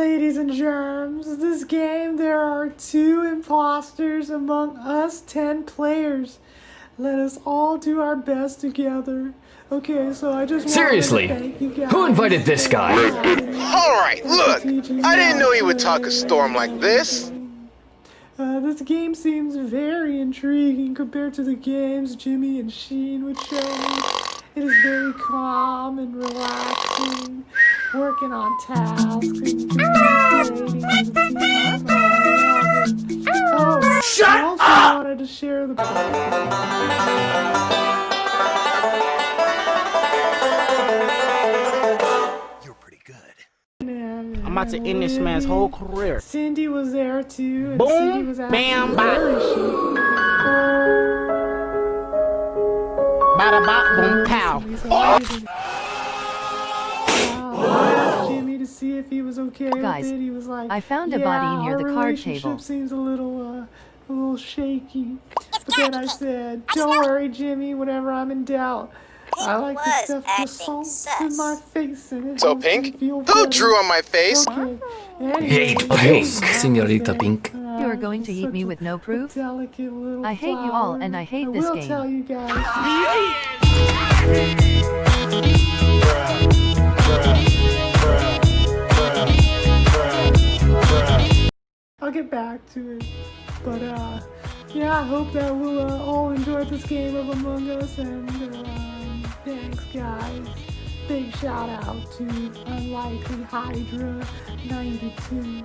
Ladies and germs, this game there are 2 imposters among us 10 players. Let us all do our best together. Okay, so I just Seriously, wanted to thank you guys. who invited this guy? Alright, look! I didn't know he would talk a storm like this. This game seems very intriguing compared to the games Jimmy and Sheen would show me. It is very calm and relaxing, working on tasks and communicating with the team. Oh, I also wanted to share the You're pretty good. I'm about to end this man's whole career. Cindy was there too. And Boom, Cindy was bam, very bop. chic. Bada bop, boom, pow. I asked Jimmy to see if he was okay Guys, with it. He was like, I found a yeah, body near the our card relationship table. seems a little shaky. But then I said, don't worry, Jimmy. Whenever I'm in doubt, I like to stuff croissants in my face and it So, helps me Pink, feel who better. drew on my face? Okay. Hate Pink, Senorita Pink. You are going to eat me with no proof? Delicate little I hate you all, flower. and I hate this will game. tell you guys. I'll get back to it, but yeah, I hope that we'll all enjoy this game of Among Us, and thanks guys. Big shout out to Unlikely Hydra 92.